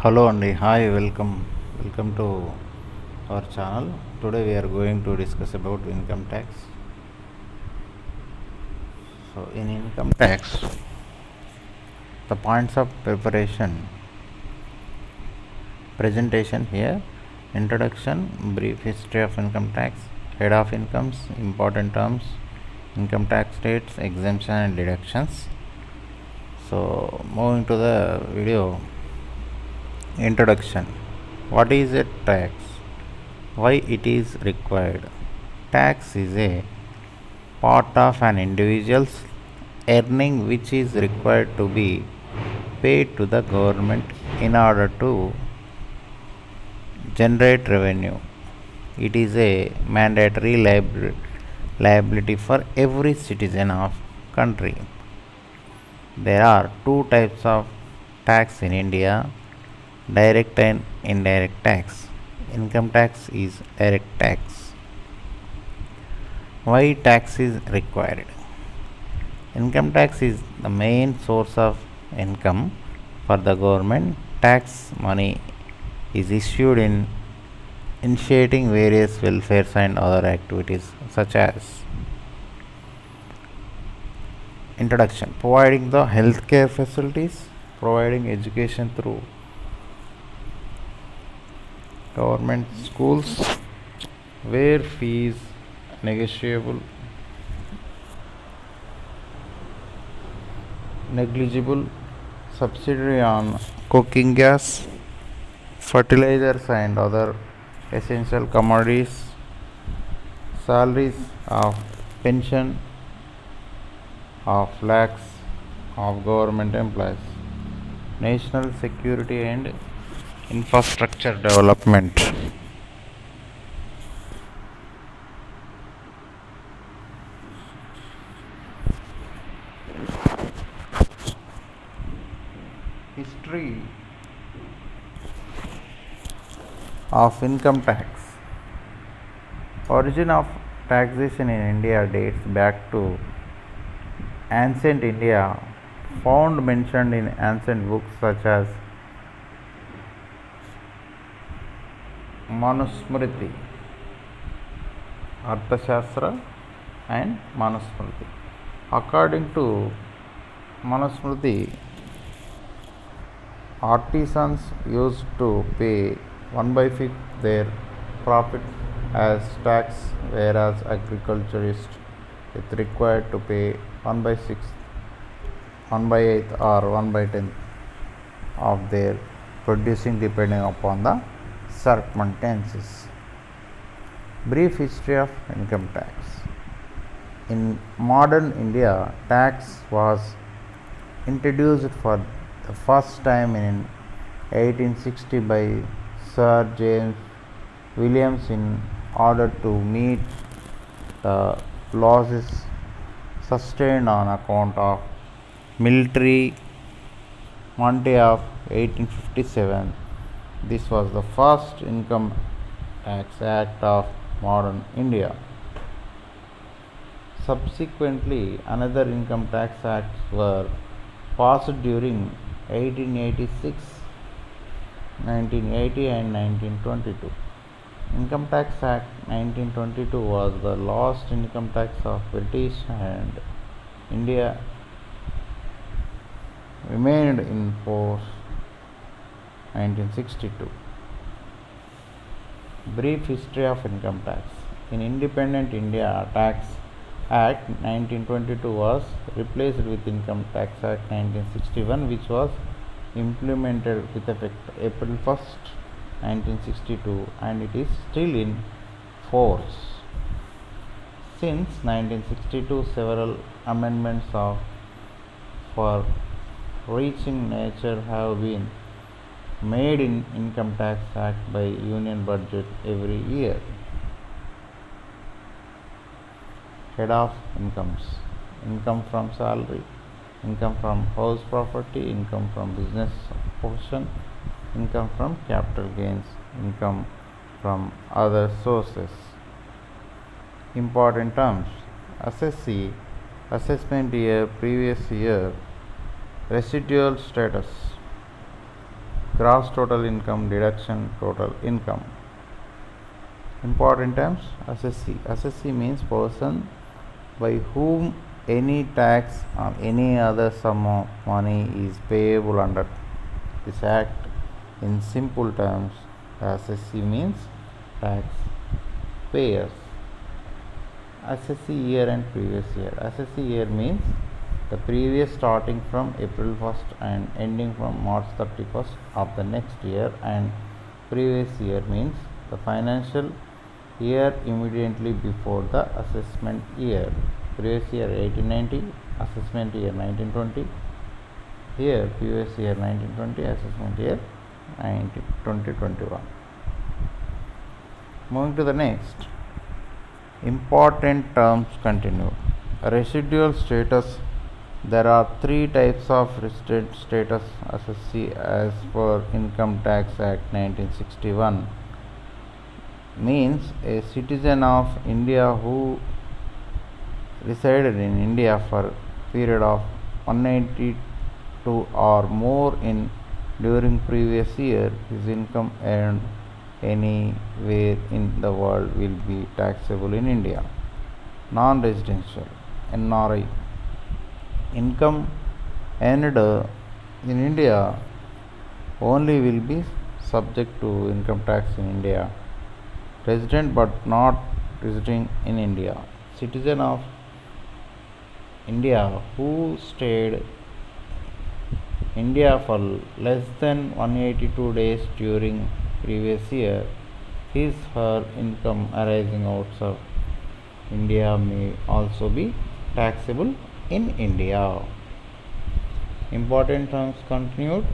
Hello and hi, welcome to our channel. Today we are going to discuss about income tax. So in income tax, the points of presentation here: introduction, brief history of income tax, head of incomes, important terms, income tax rates, exemption and deductions. So moving to the video. Introduction: what is a tax? Why it is required? Tax is a part of an individual's earning which is required to be paid to the government in order to generate revenue. It is a mandatory liability for every citizen of country. There are two types of tax in India: direct and indirect tax. Income tax is direct tax. Why tax is required? Income tax is the main source of income for the government. Tax money is issued in initiating various welfare and other activities such as introduction, providing the healthcare facilities, providing education through government schools where fees negotiable negligible, subsidy on cooking gas, fertilizers and other essential commodities, salaries of pension of lakhs of government employees, national security and infrastructure development. History of income tax. Origin of taxation in India dates back to ancient India, found mentioned in ancient books such as Manusmriti, Arthashastra and Manusmriti. According to Manusmriti, artisans used to pay 1/5 their profit as tax, whereas agriculturists is required to pay 1/6, 1/8 or 1/10 of their producing depending upon the circumstances. Brief history of income tax. In modern India, tax was introduced for the first time in 1860 by Sir James Williams in order to meet the losses sustained on account of military monte of 1857. This was the first income tax act of modern India. Subsequently, another income tax acts were passed during 1886, 1980 and 1922. Income Tax Act 1922 was the last income tax of British, and India remained in force 1962. Brief history of income tax. In independent India, Tax Act 1922 was replaced with Income Tax Act 1961, which was implemented with effect April 1st, 1962, and it is still in force. Since 1962, several amendments for reaching nature have been made in Income Tax Act by Union Budget every year. Head of incomes: income from salary, income from house property, income from business portion, income from capital gains, income from other sources. Important terms: assessee, assessment year, previous year, residual status, gross total income deduction total income. Important terms: assessee. Assessee means person by whom any tax or any other sum of money is payable under this act. In simple terms, assessee means tax payers. Assessee year and previous year. Assessee year means the previous starting from April 1st and ending from March 31st of the next year, and previous year means the financial year immediately before the assessment year. Previous year 1890, assessment year 1920. Here previous year 1920, assessment year 2021. Moving to the next. Important terms continue. Residual status. There are three types of resident status assessee as per Income Tax Act 1961. Means a citizen of India who resided in India for a period of 182 or more during previous year, his income earned anywhere in the world will be taxable in India. Non-residential NRI. Income earned in India only will be subject to income tax in India. Resident but not residing in India. Citizen of India who stayed India for less than 182 days during previous year, his her income arising outside India may also be taxable in India. Important terms continued.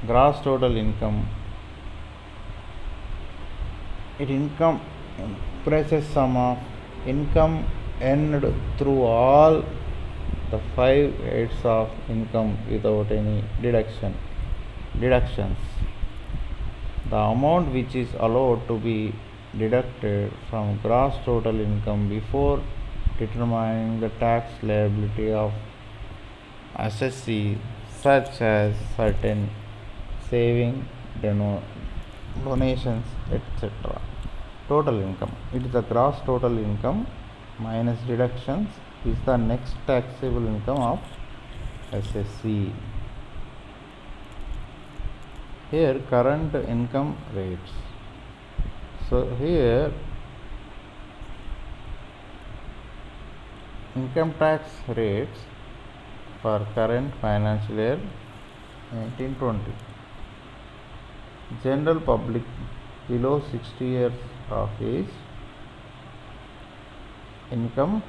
Gross total income. It income comprises sum of income earned through all the 5 heads of income without any deductions. The amount which is allowed to be deducted from gross total income before determining the tax liability of assessee, such as certain saving, donations, etc. Total income. It is the gross total income minus deductions is the next taxable income of assessee. Here current income rates. So here income tax rates for current financial year 1920. General public below 60 years of age, income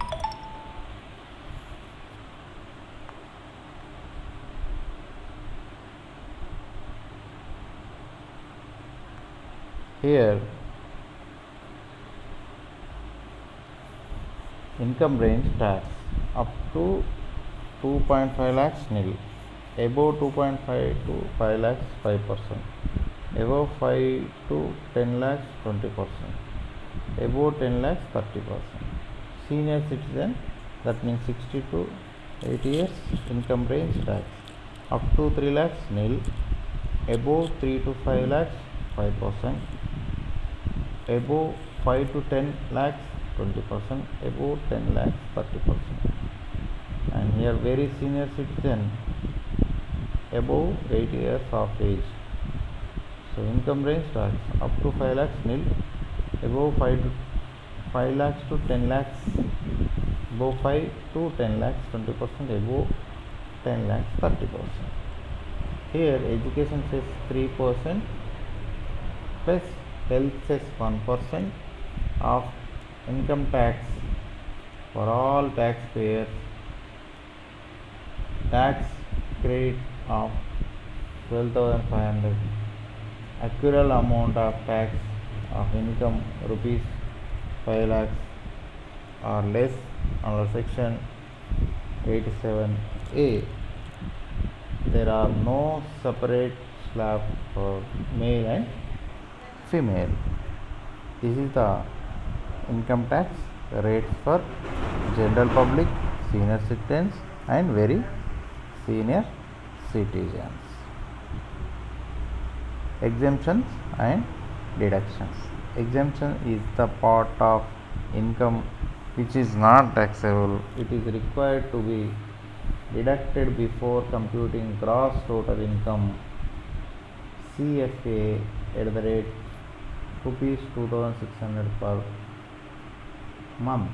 here income range tax up to 2.5 lakhs nil, above 2.5 to 5 lakhs 5%, above 5 to 10 lakhs 20%, above 10 lakhs 30%. Senior citizen, that means 60 to 80 years, income range tax up to 3 lakhs nil, above 3 to 5 lakhs 5%, above 5 to 10 lakhs 20%, above 10 lakhs 30%. And here very senior citizen, above 80 years of age. So income range tax up to 5 lakhs nil, above 5 lakhs to 10 lakhs, above 5 to 10 lakhs 20%, above 10 lakhs 30%. Here education cess 3% plus health cess 1% of income tax for all taxpayers. Tax credit of 12,500. Accrual amount of tax of income rupees 5 lakhs or less under section 87A. There are no separate slab for male and female. This is the income tax rates for general public, senior citizens and very senior citizens. exemptions and deductions. Exemption is the part of income which is not taxable. It is required to be deducted before computing gross total income. CFA at the rate rupees 2600 per month,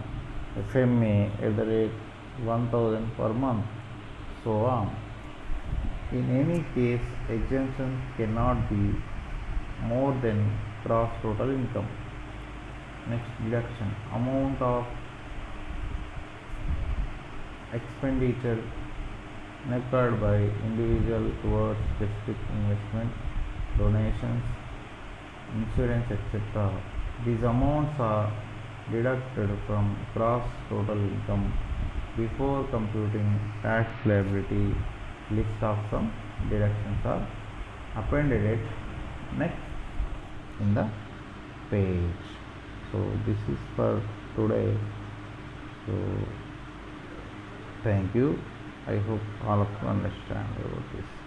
FMA at the rate 1000 per month, so on. In any case, exemption cannot be more than gross total income. Next, deduction. Amount of expenditure incurred by individual towards specific investment, donations, insurance, etc. These amounts are deducted from gross total income before computing tax liability. List of some deductions are appended at next in the page. So this is for today. So thank you. I hope all of you understand about this.